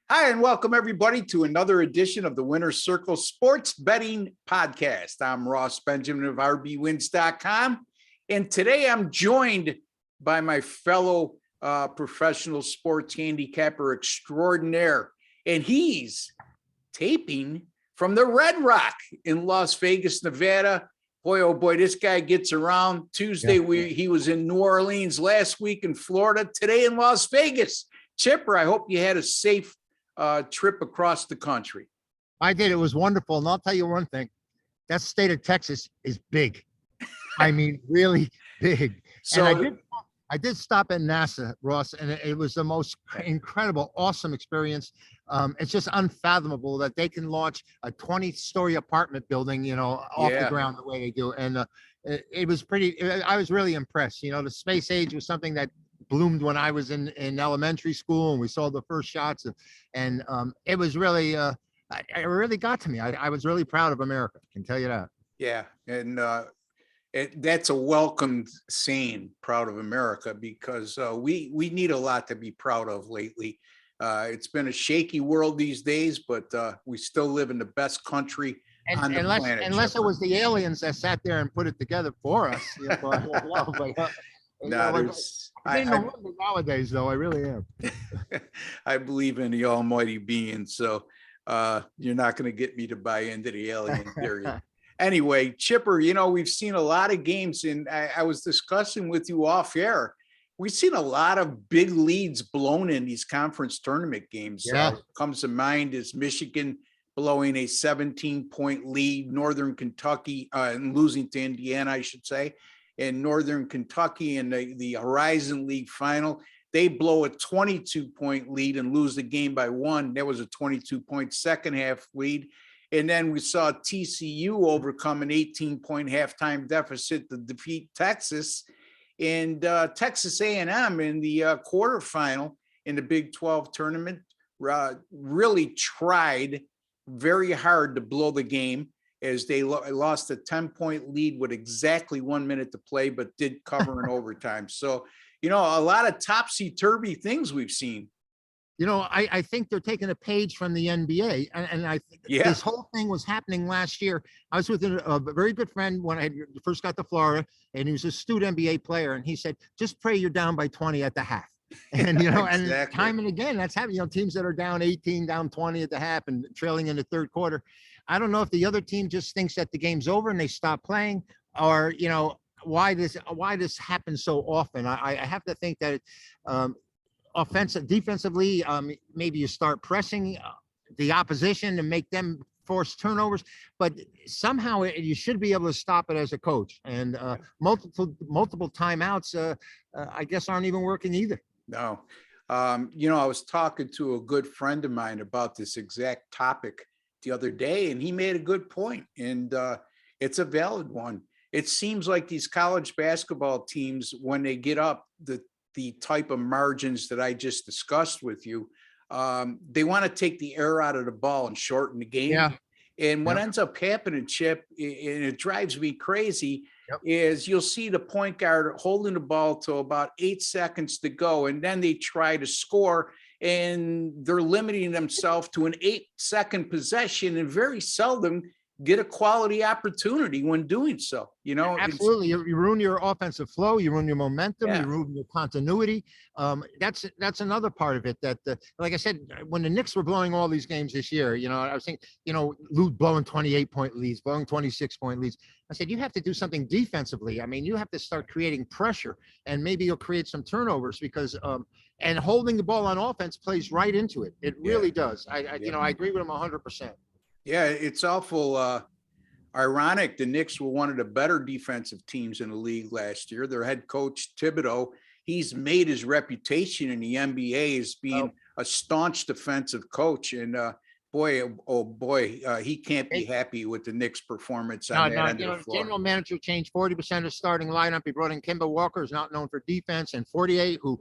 Hi, and welcome everybody to another edition of the Winner's Circle Sports Betting Podcast. I'm Ross Benjamin of RBWins.com, and today I'm joined by my fellow professional sports handicapper extraordinaire, and he's taping from the Red Rock in Las Vegas, Nevada. Boy, oh boy, this guy gets around. Tuesday, he was in New Orleans, last week in Florida, today in Las Vegas. Chipper, I hope you had a safe trip across the country. I did. It was wonderful. And I'll tell you one thing, that state of Texas is big. I mean, really big. So and I did stop at NASA, Ross, and it was the most incredible, awesome experience. It's just unfathomable that they can launch a 20-story apartment building, off the ground the way they do. And it was I was really impressed. The space age was something that bloomed when I was in elementary school, and we saw the first shots and it was really it really got to me. I was really proud of America, I can tell you that. Yeah, and that's a welcomed saying, proud of America, because we need a lot to be proud of lately. It's been a shaky world these days, but we still live in the best country on the planet. Unless it was the aliens that sat there and put it together for us. Nowadays, though, I really am. I believe in the almighty being, so you're not going to get me to buy into the alien theory. Anyway, Chipper, we've seen a lot of games, and I was discussing with you off air. We've seen a lot of big leads blown in these conference tournament games. Yeah. Comes to mind is Michigan blowing a 17-point lead, Northern Kentucky, and losing to Indiana, I should say. In Northern Kentucky in the Horizon League final, they blow a 22-point lead and lose the game by one. That was a 22-point second half lead. And then we saw TCU overcome an 18-point halftime deficit to defeat Texas. And Texas A&M in the quarterfinal in the Big 12 tournament really tried very hard to blow the game, as they lost a 10-point lead with exactly 1 minute to play, but did cover in overtime. So, a lot of topsy-turvy things we've seen. I think they're taking a page from the NBA, and I think this whole thing was happening last year. I was with a very good friend when I first got to Florida, and he was a astute NBA player, and he said, just pray you're down by 20 at the half. And, Exactly. And time and again, that's happening. Teams that are down 18, down 20 at the half and trailing in the third quarter. I don't know if the other team just thinks that the game's over and they stop playing, or, why this happens so often. I have to think that defensively, maybe you start pressing the opposition and make them force turnovers, but somehow you should be able to stop it as a coach. And multiple timeouts, I guess, aren't even working either. No. I was talking to a good friend of mine about this exact topic the other day, and he made a good point, and it's a valid one. It seems like these college basketball teams, when they get up the type of margins that I just discussed with you, they want to take the air out of the ball and shorten the game. Yeah. And what ends up happening, Chip, and it drives me crazy, is you'll see the point guard holding the ball till about 8 seconds to go, and then they try to score, and they're limiting themselves to an 8-second possession, and very seldom get a quality opportunity when doing so. Absolutely. You ruin your offensive flow, you ruin your momentum, you ruin your continuity. That's another part of it that, like I said, when the Knicks were blowing all these games this year, I was thinking, blowing 28-point leads, blowing 26-point leads. I said, you have to do something defensively. I mean, you have to start creating pressure, and maybe you'll create some turnovers, because and holding the ball on offense plays right into it. It really does. I agree with him 100%. Yeah, it's awful ironic. The Knicks were one of the better defensive teams in the league last year. Their head coach, Thibodeau, he's made his reputation in the NBA as being a staunch defensive coach. And he can't be happy with the Knicks' performance on that end of the floor. General manager changed 40% of starting lineup. He brought in Kemba Walker, who's not known for defense, and 48, who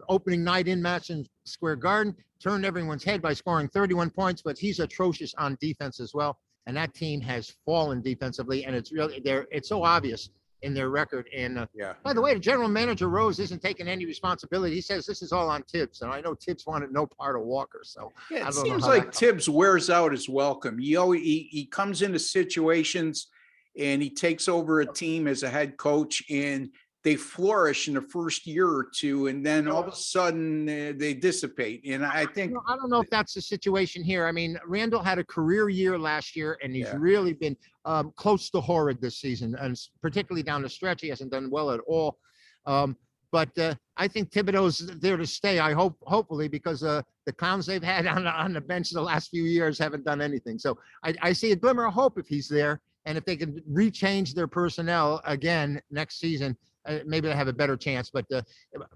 opening night in Madison Square Garden turned everyone's head by scoring 31 points, but he's atrocious on defense as well. And that team has fallen defensively, and it's so obvious. in their record. And Yeah. by the way, the general manager Rose isn't taking any responsibility. He says this is all on Tibbs, and I know Tibbs wanted no part of Walker. So Yeah, I it don't know seems how like that Tibbs wears out his welcome. He comes into situations and he takes over a team as a head coach, and they flourish in the first year or two, and then all of a sudden they dissipate. And I think, I don't know if that's the situation here. I mean, Randall had a career year last year, and he's Yeah. really been close to horrid this season, and particularly down the stretch, he hasn't done well at all. But I think Thibodeau's there to stay. I hope, hopefully, because the clowns they've had on the bench the last few years haven't done anything. So I see a glimmer of hope if he's there, and if they can rechange their personnel again next season. Maybe they have a better chance, but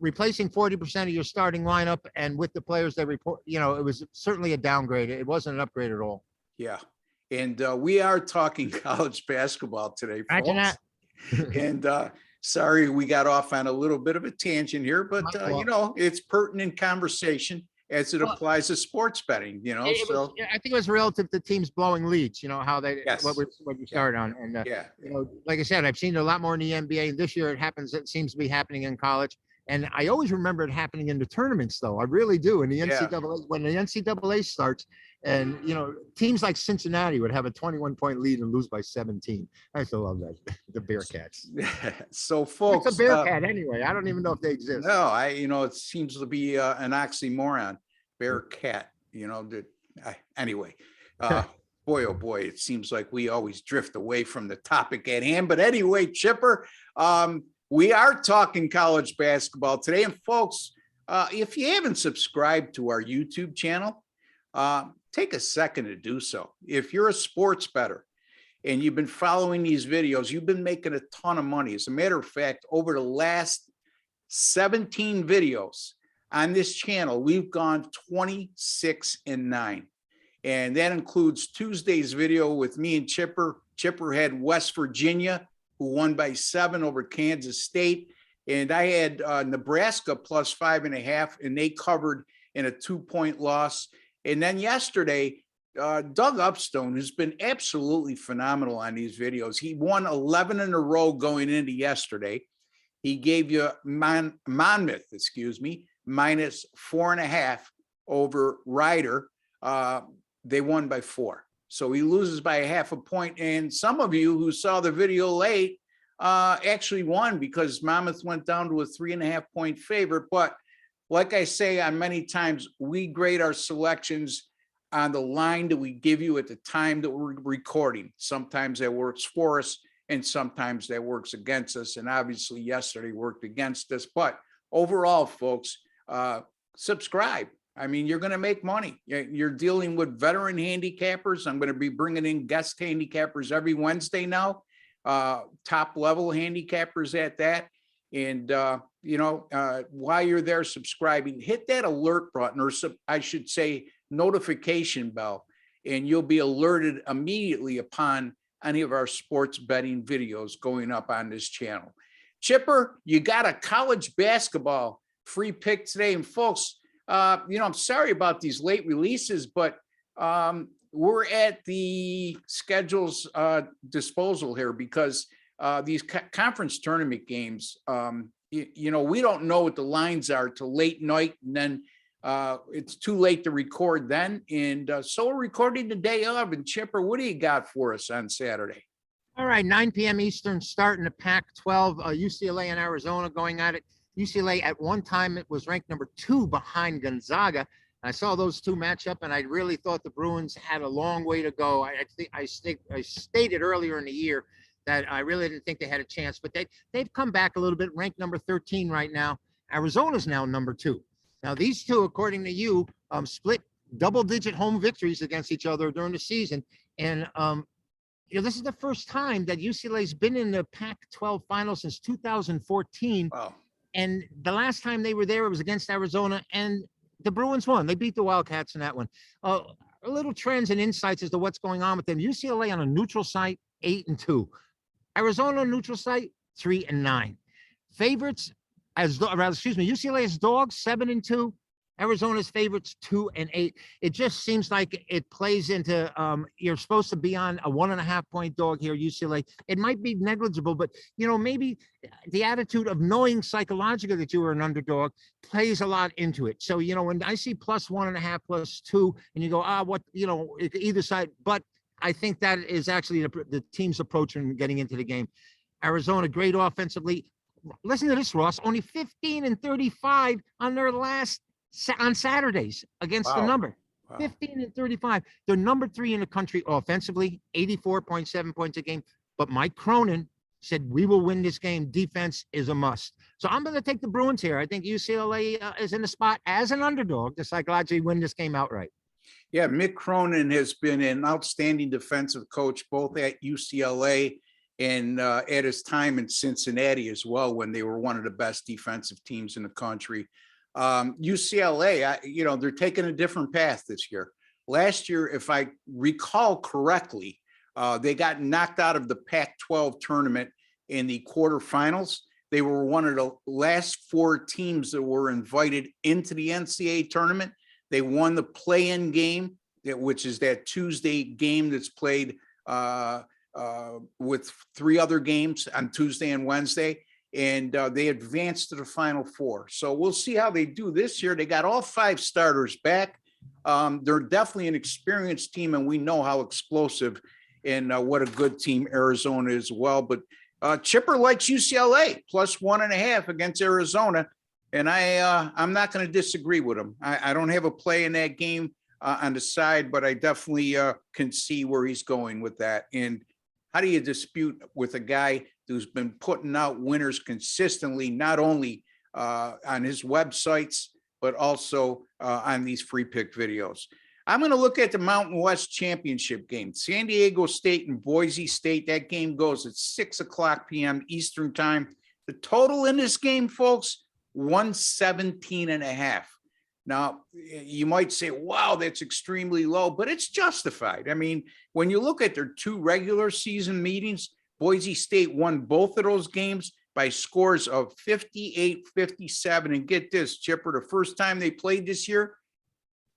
replacing 40% of your starting lineup and with the players they report, you know, it was certainly a downgrade. It wasn't an upgrade at all. yeah. And we are talking college basketball today, Imagine folks. that. And sorry, we got off on a little bit of a tangent here, but My fault. you know, it's pertinent conversation as it Well, applies to sports betting, you know, so. I think it was relative to teams blowing leads, you know, how they, Yes. what you started on. And, Yeah, you know, like I said, I've seen it a lot more in the NBA. This year it seems to be happening in college. And I always remember it happening in the tournaments, though. I really do. In the NCAA, when the NCAA starts, and you know, teams like Cincinnati would have a 21-point lead and lose by 17. I still love that. The Bearcats. so folks. What's a Bearcat anyway? I don't even know if they exist. No, you know, it seems to be an oxymoron, bear cat, you know, anyway, boy, oh boy, it seems like we always drift away from the topic at hand. But anyway, Chipper, we are talking college basketball today. And folks, if you haven't subscribed to our YouTube channel, take a second to do so. If you're a sports bettor and you've been following these videos, you've been making a ton of money. As a matter of fact, over the last 17 videos on this channel, we've gone 26-9. And that includes Tuesday's video with me and Chipper. Chipper had West Virginia, who won by 7 over Kansas State. And I had Nebraska plus 5.5, and they covered in a 2-point loss. And then yesterday, Doug Upstone has been absolutely phenomenal on these videos. He won 11 in a row going into yesterday. He gave you Monmouth, minus 4.5 over Ryder. They won by 4. So he loses by 0.5 point. And some of you who saw the video late actually won because Monmouth went down to a 3.5-point favorite. But like I say on many times, we grade our selections on the line that we give you at the time that we're recording. Sometimes that works for us and sometimes that works against us. And obviously yesterday worked against us. But overall, folks, subscribe. I mean, you're going to make money. You're dealing with veteran handicappers. I'm going to be bringing in guest handicappers every Wednesday now, top level handicappers at that. And, you know, while you're there subscribing, hit that alert button, or I should say notification bell, and you'll be alerted immediately upon any of our sports betting videos going up on this channel. Chipper, you got a college basketball free pick today. And folks, you know, I'm sorry about these late releases, but we're at the schedule's disposal here because these conference tournament games, you know, we don't know what the lines are till late night, and then it's too late to record then. And so we're recording the day of. And Chipper, what do you got for us on Saturday? All right, 9 p.m. Eastern, starting the Pac-12, UCLA and Arizona going at it. UCLA at one time, it was ranked number 2 behind Gonzaga. I saw those two match up, and I really thought the Bruins had a long way to go. I think I stated earlier in the year that I really didn't think they had a chance, but they've come back a little bit, ranked number 13 right now. Arizona's now number 2. Now, these two, according to you, split double-digit home victories against each other during the season. And, you know, this is the first time that UCLA's been in the Pac-12 final since 2014. Wow. And the last time they were there, it was against Arizona, and the Bruins won. They beat the Wildcats in that one. A little trends and insights as to what's going on with them. UCLA on a neutral site, 8-2. Arizona on a neutral site, 3-9. Favorites, UCLA as dogs, 7-2. Arizona's favorites 2-8. It just seems like it plays into you're supposed to be on a 1.5-point dog here, UCLA. It might be negligible, but maybe the attitude of knowing psychologically that you are an underdog plays a lot into it. So when I see +1.5, +2, and you go, what either side, but I think that is actually the team's approach in getting into the game. Arizona, great offensively. Listen to this, Ross. Only 15-35 on their last on Saturdays against the number. 15-35. They're number 3 in the country offensively, 84.7 points a game. But Mike Cronin said, we will win this game. Defense is a must. So I'm going to take the Bruins here. I think UCLA is in the spot as an underdog to psychologically win this game outright. Yeah, Mick Cronin has been an outstanding defensive coach, both at UCLA and at his time in Cincinnati as well, when they were one of the best defensive teams in the country. UCLA, they're taking a different path this year. Last year, if I recall correctly, they got knocked out of the Pac-12 tournament in the quarterfinals. They were one of the last 4 teams that were invited into the NCAA tournament. They won the play-in game, which is that Tuesday game that's played with 3 other games on Tuesday and Wednesday. And they advanced to the Final Four. So we'll see how they do this year. They got all 5 starters back. They're definitely an experienced team, and we know how explosive and what a good team Arizona is as well. But Chipper likes UCLA +1.5 against Arizona. And I'm not going to disagree with him. I don't have a play in that game on the side, but I definitely can see where he's going with that. And how do you dispute with a guy who's been putting out winners consistently, not only on his websites, but also on these free pick videos? I'm going to look at the Mountain West Championship game. San Diego State and Boise State. That game goes at 6:00 p.m. Eastern time. The total in this game, folks, 117.5. Now, you might say, wow, that's extremely low, but it's justified. I mean, when you look at their 2 regular season meetings, Boise State won both of those games by scores of 58-57. And get this, Chipper, the first time they played this year,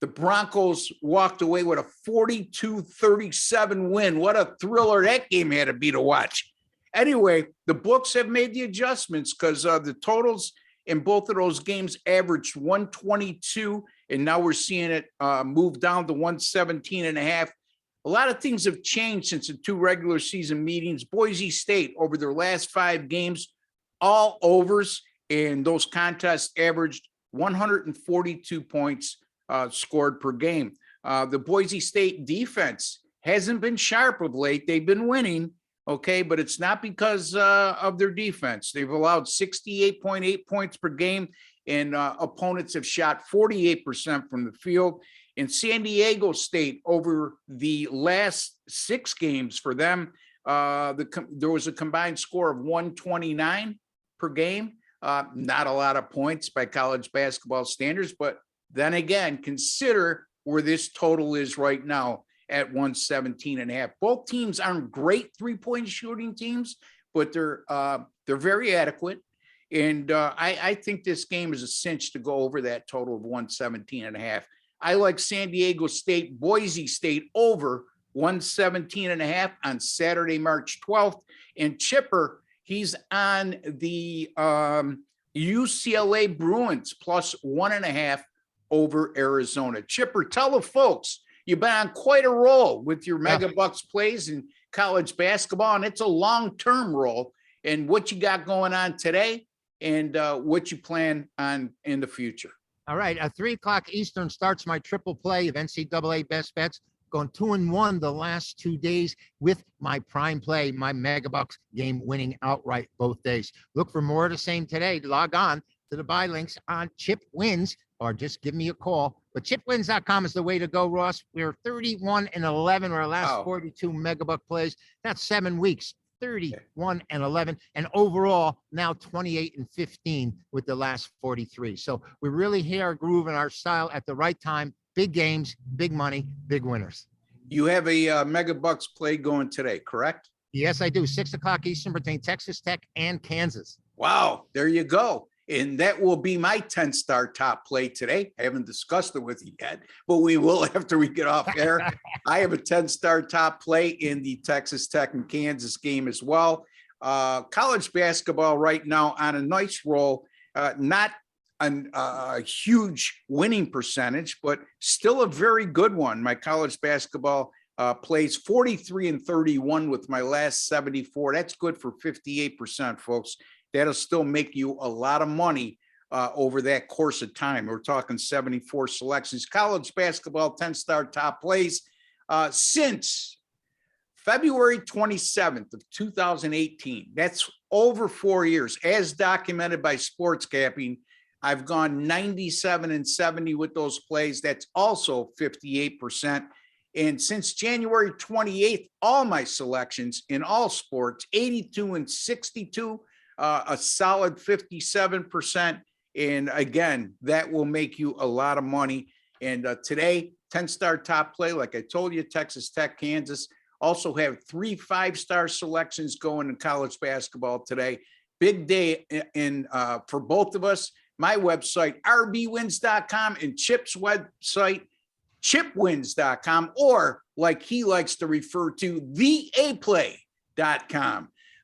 the Broncos walked away with a 42-37 win. What a thriller that game had to be to watch. Anyway, the books have made the adjustments because the totals in both of those games averaged 122, and now we're seeing it move down to 117.5. A lot of things have changed since the 2 regular season meetings. Boise State, over their last 5 games, all overs, and those contests averaged 142 points scored per game. The Boise State defense hasn't been sharp of late. They've been winning. Okay, but it's not because of their defense. They've allowed 68.8 points per game, and opponents have shot 48% from the field. In San Diego State, over the last 6 games for them, there was a combined score of 129 per game. Not a lot of points by college basketball standards, but then again, consider where this total is right now at 117.5. Both teams aren't great 3-point shooting teams, but they're very adequate. And I think this game is a cinch to go over that total of 117.5. I like San Diego State, Boise State over 117.5 on Saturday, March 12th. And Chipper, he's on the UCLA Bruins +1.5 over Arizona. Chipper, tell the folks, you've been on quite a roll with your Mega Bucks plays in college basketball, and it's a long-term roll. And what you got going on today, and what you plan on in the future. All right, at 3:00 Eastern starts my triple play of NCAA best bets. Going 2-1 the last 2 days with my prime play, my Mega Bucks game winning outright both days. Look for more of the same today. Log on to the buy links on Chip Wins, or just give me a call. But chipwins.com is the way to go, Ross. We're 31-11 our last 42 Mega Buck plays. That's 7 weeks. 31-11, and overall now 28-15 with the last 43. So we really hear our groove and our style at the right time. Big games, big money, big winners. You have a Mega Bucks play going today, correct? Yes, I do. 6:00 Eastern between Texas Tech and Kansas. Wow, there you go. And that will be my 10-star top play today. I haven't discussed it with you yet, but we will after we get off air. I have a 10-star top play in the Texas Tech and Kansas game as well. College basketball right now on a nice roll, not a huge winning percentage, but still a very good one. My college basketball plays 43-31 with my last 74. That's good for 58%, folks. That'll still make you a lot of money over that course of time. We're talking 74 selections. College basketball 10-star top plays since February 27th of 2018. That's over 4 years. As documented by Sports Capping, I've gone 97-70 with those plays. That's also 58%. And since January 28th, all my selections in all sports, 82-62, a solid 57%. And again, that will make you a lot of money. And today, 10-star top play, like I told you, Texas Tech, Kansas, also have 3 5-star selections going in college basketball today. Big day for both of us. My website, rbwins.com, and Chip's website, chipwins.com, or like he likes to refer to, theaplay.com.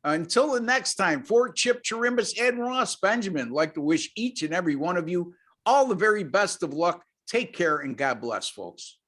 Until the next time, for Chip Chirimbus and Ross Benjamin, I'd like to wish each and every one of you all the very best of luck. Take care and God bless, folks.